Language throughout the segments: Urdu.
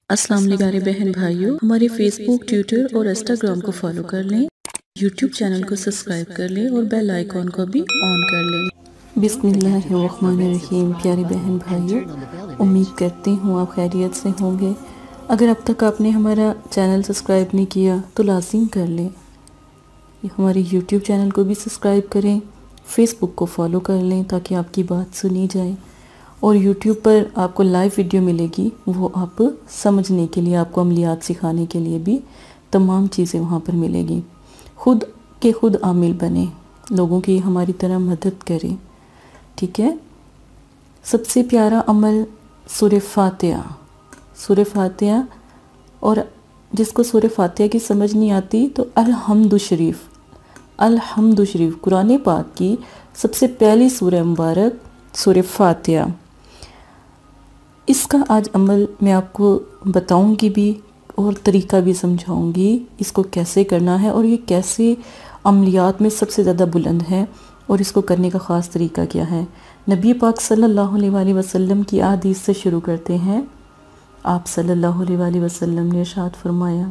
السلام علیکم پیارے بہن بھائیوں، ہمارے فیس بک، ٹویٹر اور انسٹاگرام کو فالو کر لیں، یوٹیوب چینل کو سبسکرائب کر لیں اور بیل آئیکن کو بھی آن کر لیں۔ بسم اللہ الرحمن الرحیم۔ پیارے بہن بھائیوں، امید کرتی ہوں آپ خیریت سے ہوں گے۔ اگر اب تک آپ نے ہمارا چینل سبسکرائب نہیں کیا تو لازم کر لیں، ہمارے یوٹیوب چینل کو بھی سبسکرائب کریں، فیس بک کو فالو کر لیں تاکہ آپ کی بات سنی جائے، اور یوٹیوب پر آپ کو لائیو ویڈیو ملے گی، وہ آپ سمجھنے کے لیے، آپ کو عملیات سکھانے کے لیے بھی تمام چیزیں وہاں پر ملے گی۔ خود کے خود عامل بنیں، لوگوں کی ہماری طرح مدد کریں، ٹھیک ہے۔ سب سے پیارا عمل سورہ فاتحہ، سورہ فاتحہ، اور جس کو سورہ فاتحہ کی سمجھ نہیں آتی تو الحمد شریف، الحمد شریف قرآن پاک کی سب سے پہلی سورہ مبارک سورہ فاتحہ، اس کا آج عمل میں آپ کو بتاؤں گی بھی اور طریقہ بھی سمجھاؤں گی، اس کو کیسے کرنا ہے اور یہ کیسے عملیات میں سب سے زیادہ بلند ہے، اور اس کو کرنے کا خاص طریقہ کیا ہے۔ نبی پاک صلی اللہ علیہ وآلہ وسلم کی احادیث سے شروع کرتے ہیں۔ آپ صلی اللہ علیہ وآلہ وسلم نے ارشاد فرمایا،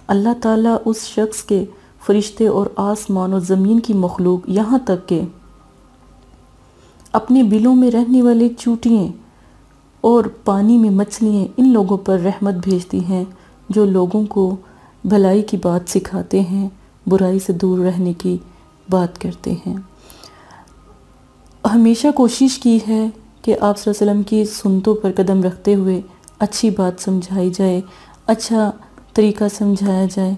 اللہ تعالیٰ اس شخص کے فرشتے اور آسمان و زمین کی مخلوق، یہاں تک کہ اپنے بلوں میں رہنے والے چونٹیاں اور پانی میں مچھلیاں، ان لوگوں پر رحمت بھیجتی ہیں جو لوگوں کو بھلائی کی بات سکھاتے ہیں، برائی سے دور رہنے کی بات کرتے ہیں۔ ہمیشہ کوشش کی ہے کہ آپ صلی اللہ علیہ وسلم کی سنتوں پر قدم رکھتے ہوئے اچھی بات سمجھائی جائے، اچھا طریقہ سمجھایا جائے۔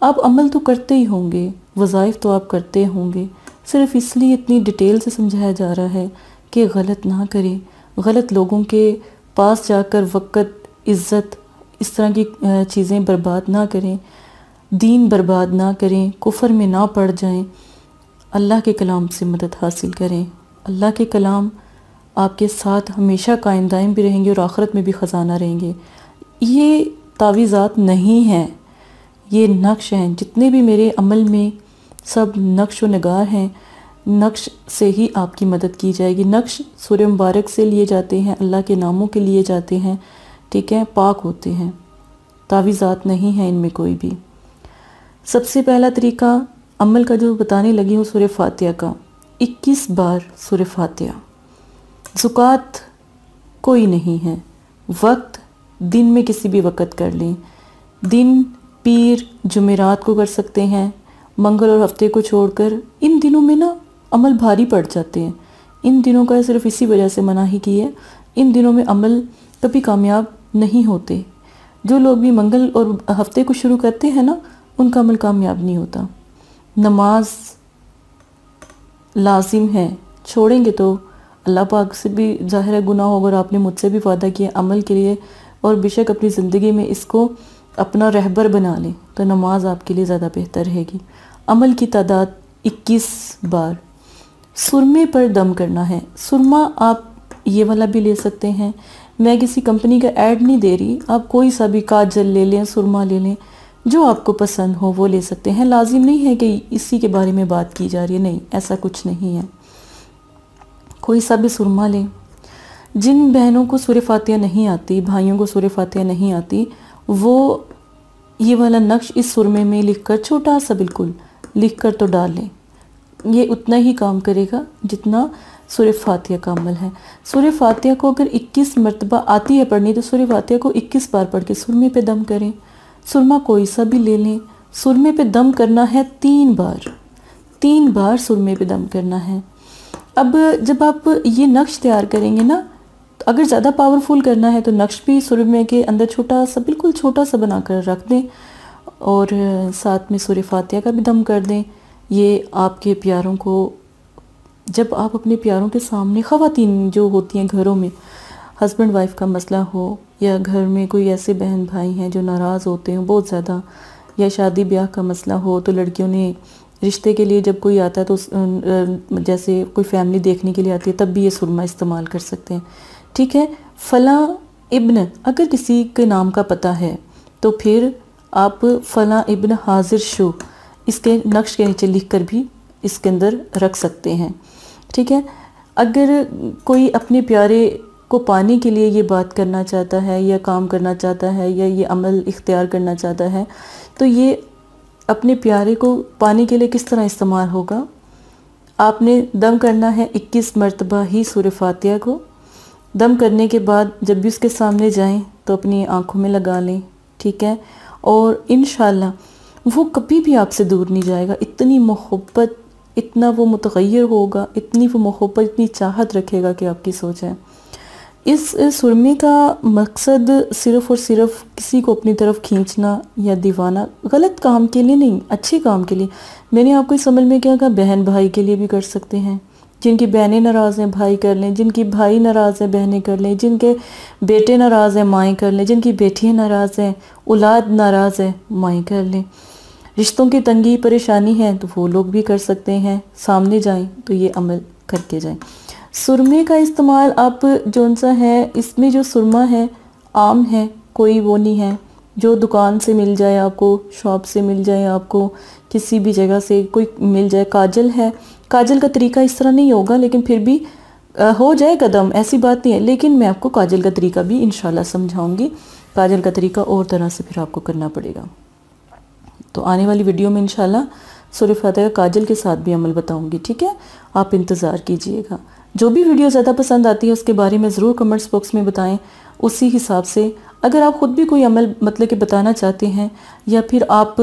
آپ عمل تو کرتے ہی ہوں گے، وظائف تو آپ کرتے ہوں گے، صرف اس لیے اتنی ڈیٹیل سے سمجھایا جا رہا ہے کہ غلط نہ کریں، غلط لوگوں کے پاس جا کر وقت، عزت، اس طرح کی چیزیں برباد نہ کریں، دین برباد نہ کریں، کفر میں نہ پڑ جائیں، اللہ کے کلام سے مدد حاصل کریں۔ اللہ کے کلام آپ کے ساتھ ہمیشہ قائم دائم بھی رہیں گے اور آخرت میں بھی خزانہ رہیں گے۔ یہ تعویذات نہیں ہیں، یہ نقش ہیں، جتنے بھی میرے عمل میں سب نقش و نگار ہیں، نقش سے ہی آپ کی مدد کی جائے گی۔ نقش سورہ مبارک سے لیے جاتے ہیں، اللہ کے ناموں کے لیے جاتے ہیں، ٹھیک ہے، پاک ہوتے ہیں، تعویذات نہیں ہیں ان میں کوئی بھی۔ سب سے پہلا طریقہ عمل کا جو بتانے لگی ہوں سورہ فاتحہ کا، 21 بار سورہ فاتحہ۔ زکوٰۃ کوئی نہیں ہے، وقت دن میں کسی بھی وقت کر لیں، دن پیر جمعرات کو کر سکتے ہیں، منگل اور ہفتے کو چھوڑ کر۔ ان دنوں میں نا عمل بھاری پڑ جاتے ہیں، ان دنوں کا صرف اسی وجہ سے مناہی کی ہے، ان دنوں میں عمل کبھی کامیاب نہیں ہوتے۔ جو لوگ بھی منگل اور ہفتے کو شروع کرتے ہیں نا، ان کا عمل کامیاب نہیں ہوتا۔ نماز لازم ہے، چھوڑیں گے تو اللہ پاک سے بھی ظاہر ہے گناہ ہوگا، اور آپ نے مجھ سے بھی وعدہ کیا عمل کے لیے، اور بے شک اپنی زندگی میں اس کو اپنا رہبر بنا لیں تو نماز آپ کے لیے زیادہ بہتر رہے گی۔ عمل کی تعداد 21 بار۔ سرمے پر دم کرنا ہے، سرما آپ یہ والا بھی لے سکتے ہیں، میں کسی کمپنی کا ایڈ نہیں دے رہی، آپ کوئی سا بھی کاجل لے لیں، سرما لے لیں، جو آپ کو پسند ہو وہ لے سکتے ہیں۔ لازم نہیں ہے کہ اسی کے بارے میں بات کی جا رہی ہے، نہیں، ایسا کچھ نہیں ہے، کوئی سا بھی سرما لیں۔ جن بہنوں کو سورہ فاتحہ نہیں آتی، بھائیوں کو سورہ فاتحہ نہیں آتی، وہ یہ والا نقش اس سرمے میں لکھ کر، چھوٹا سا بالکل لکھ کر تو ڈال لیں، یہ اتنا ہی کام کرے گا جتنا سورہ فاتحہ کا عمل ہے۔ سورہ فاتحہ کو اگر 21 مرتبہ آتی ہے پڑھنی تو سورہ فاتحہ کو 21 بار پڑھ کے سرمے پہ دم کریں۔ سرما کوئی سا بھی لے لیں، سرمے پہ دم کرنا ہے 3 بار، 3 بار سرمے پہ دم کرنا ہے۔ اب جب آپ یہ نقش تیار کریں گے نا، اگر زیادہ پاورفل کرنا ہے تو نقش بھی سرمے کے اندر چھوٹا سا، بالکل چھوٹا سا بنا کر رکھ دیں، اور ساتھ میں سورہ فاتحہ کا بھی دم کر دیں۔ یہ آپ کے پیاروں کو، جب آپ اپنے پیاروں کے سامنے، خواتین جو ہوتی ہیں گھروں میں، ہسبینڈ وائف کا مسئلہ ہو، یا گھر میں کوئی ایسے بہن بھائی ہیں جو ناراض ہوتے ہیں بہت زیادہ، یا شادی بیاہ کا مسئلہ ہو، تو لڑکیوں نے رشتے کے لیے جب کوئی آتا ہے تو جیسے کوئی فیملی دیکھنے کے لیے آتی ہے تب بھی یہ سرما استعمال کر سکتے ہیں، ٹھیک ہے۔ فلاں ابن اگر کسی کے نام کا پتہ ہے تو پھر آپ فلاں ابن حاضر شو اس کے نقش کے نیچے لکھ کر بھی اس کے اندر رکھ سکتے ہیں، ٹھیک ہے۔ اگر کوئی اپنے پیارے کو پانے کے لیے یہ بات کرنا چاہتا ہے یا کام کرنا چاہتا ہے یا یہ عمل اختیار کرنا چاہتا ہے، تو یہ اپنے پیارے کو پانے کے لیے کس طرح استعمال ہوگا؟ آپ نے دم کرنا ہے 21 مرتبہ ہی سورہ فاتحہ کو۔ دم کرنے کے بعد جب بھی اس کے سامنے جائیں تو اپنی آنکھوں میں لگا لیں، ٹھیک ہے؟ اور انشاءاللہ وہ کبھی بھی آپ سے دور نہیں جائے گا، اتنی محبت، اتنا وہ متغیر ہوگا، اتنی وہ محبت، اتنی چاہت رکھے گا کہ آپ کی سوچ ہے۔ اس سرمے کا مقصد صرف اور صرف کسی کو اپنی طرف کھینچنا یا دیوانا، غلط کام کے لیے نہیں، اچھے کام کے لیے۔ میں نے آپ کو اس عمل میں کیا کہا، بہن بھائی کے لیے بھی کر سکتے ہیں، جن کی بہنیں ناراض ہیں بھائی کر لیں، جن کی بھائی ناراض ہیں بہنیں کر لیں، جن کے بیٹے ناراض ہیں مائیں کر لیں، جن کی بیٹیاں ناراض ہیں، اولاد ناراض ہے مائیں کر لیں۔ رشتوں کی تنگی پریشانی ہے تو وہ لوگ بھی کر سکتے ہیں، سامنے جائیں تو یہ عمل کر کے جائیں۔ سرمے کا استعمال آپ جون سا ہے، اس میں جو سرمہ ہے عام ہے، کوئی وہ نہیں ہے جو دکان سے مل جائے آپ کو، شاپ سے مل جائے آپ کو، کسی بھی جگہ سے کوئی مل جائے۔ کاجل ہے، کاجل کا طریقہ اس طرح نہیں ہوگا، لیکن پھر بھی ہو جائے قدم، ایسی بات نہیں ہے، لیکن میں آپ کو کاجل کا طریقہ بھی انشاءاللہ سمجھاؤں گی۔ کاجل کا طریقہ اور طرح سے پھر آپ کو کرنا پڑے گا، تو آنے والی ویڈیو میں انشاءاللہ سورہ فاتحہ کاجل کے ساتھ بھی عمل بتاؤں گی، ٹھیک ہے؟ آپ انتظار کیجئے گا۔ جو بھی ویڈیو زیادہ پسند آتی ہے اس کے بارے میں ضرور کمنٹس باکس میں بتائیں، اسی حساب سے اگر آپ خود بھی کوئی عمل مطلب کہ بتانا چاہتے ہیں یا پھر آپ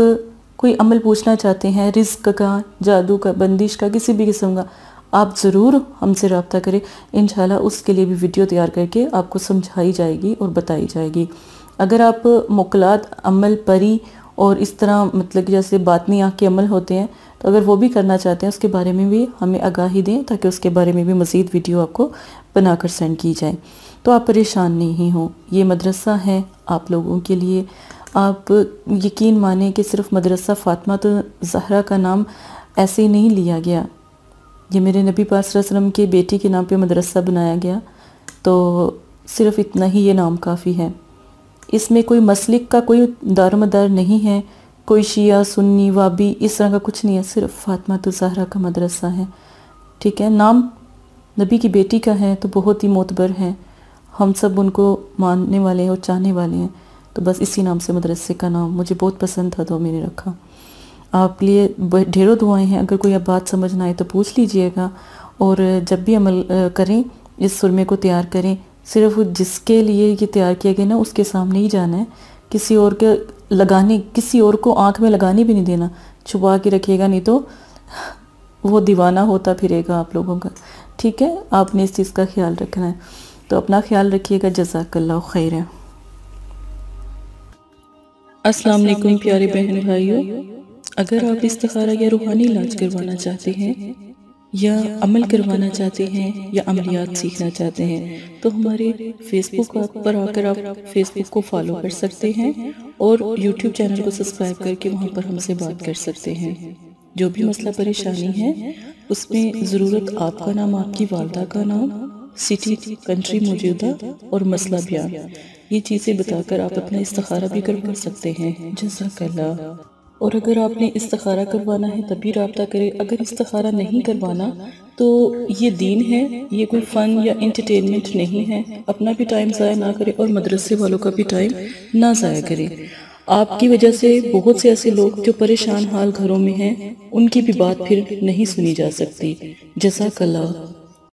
کوئی عمل پوچھنا چاہتے ہیں، رزق کا، جادو کا، بندش کا، کسی بھی قسم کا، آپ ضرور ہم سے رابطہ کریں، انشاءاللہ اس کے لیے بھی ویڈیو تیار کر کے آپ کو سمجھائی جائے گی اور بتائی جائے گی۔ اگر آپ موکلات، عمل پری اور اس طرح مطلب کہ جیسے باطنی آنکھ کے عمل ہوتے ہیں، تو اگر وہ بھی کرنا چاہتے ہیں اس کے بارے میں بھی ہمیں آگاہی دیں، تاکہ اس کے بارے میں بھی مزید ویڈیو آپ کو بنا کر سینڈ کی جائے، تو آپ پریشان نہیں ہوں۔ یہ مدرسہ ہے آپ لوگوں کے لیے، آپ یقین مانیں کہ صرف مدرسہ فاطمہ الزہرا کا نام ایسے ہی نہیں لیا گیا، یہ میرے نبی پاک صلی اللہ علیہ وسلم کے بیٹی کے نام پہ مدرسہ بنایا گیا، تو صرف اتنا ہی یہ نام کافی ہے۔ اس میں کوئی مسلک کا کوئی دار مدار نہیں ہے، کوئی شیعہ، سنی، وابی، اس طرح کا کچھ نہیں ہے، صرف فاطمہ الزہرا کا مدرسہ ہے، ٹھیک ہے؟ نام نبی کی بیٹی کا ہے تو بہت ہی معتبر ہے، ہم سب ان کو ماننے والے ہیں اور چاہنے والے ہیں، تو بس اسی نام سے مدرسے کا نام مجھے بہت پسند تھا تو میں نے رکھا۔ آپ لیے ڈھیروں دعائیں ہیں، اگر کوئی اب بات سمجھ نہ آئے تو پوچھ لیجئے گا، اور جب بھی عمل کریں اس سرمے کو تیار کریں، صرف جس کے لیے یہ تیار کیا گیا نا اس کے سامنے ہی جانا ہے، کسی اور کے لگانے، کسی اور کو آنکھ میں لگانے بھی نہیں دینا، چھپا کے رکھیے گا، نہیں تو وہ دیوانہ ہوتا پھرے گا آپ لوگوں کا، ٹھیک ہے؟ آپ نے اس چیز کا خیال رکھنا ہے، تو اپنا خیال رکھیے گا۔ جزاک اللہ خیر۔ السلام علیکم پیارے بہن بھائیوں، اگر آپ استخارہ یا روحانی علاج کروانا چاہتے ہیں یا عمل کروانا چاہتے ہیں یا عملیات سیکھنا چاہتے ہیں تو ہمارے فیس بک پر آ کر آپ فیس بک کو فالو کر سکتے ہیں اور یوٹیوب چینل کو سبسکرائب کر کے وہاں پر ہم سے بات کر سکتے ہیں۔ جو بھی مسئلہ پریشانی ہے اس میں ضرورت آپ کا نام، آپ کی والدہ کا نام، سٹی، کنٹری موجودہ اور مسئلہ بیان، یہ چیزیں بتا کر آپ اپنا استخارہ بھی کروا سکتے ہیں۔ جزاک اللہ۔ اور اگر آپ نے استخارہ کروانا ہے تب بھی رابطہ کریں، اگر استخارہ نہیں کروانا تو یہ دین ہے، یہ کوئی فن یا انٹرٹینمنٹ نہیں ہے، اپنا بھی ٹائم ضائع نہ کریں اور مدرسے والوں کا بھی ٹائم نہ ضائع کریں۔ آپ کی وجہ سے بہت سے ایسے لوگ جو پریشان حال گھروں میں ہیں ان کی بھی بات پھر نہیں سنی جا سکتی۔ جزاک اللہ۔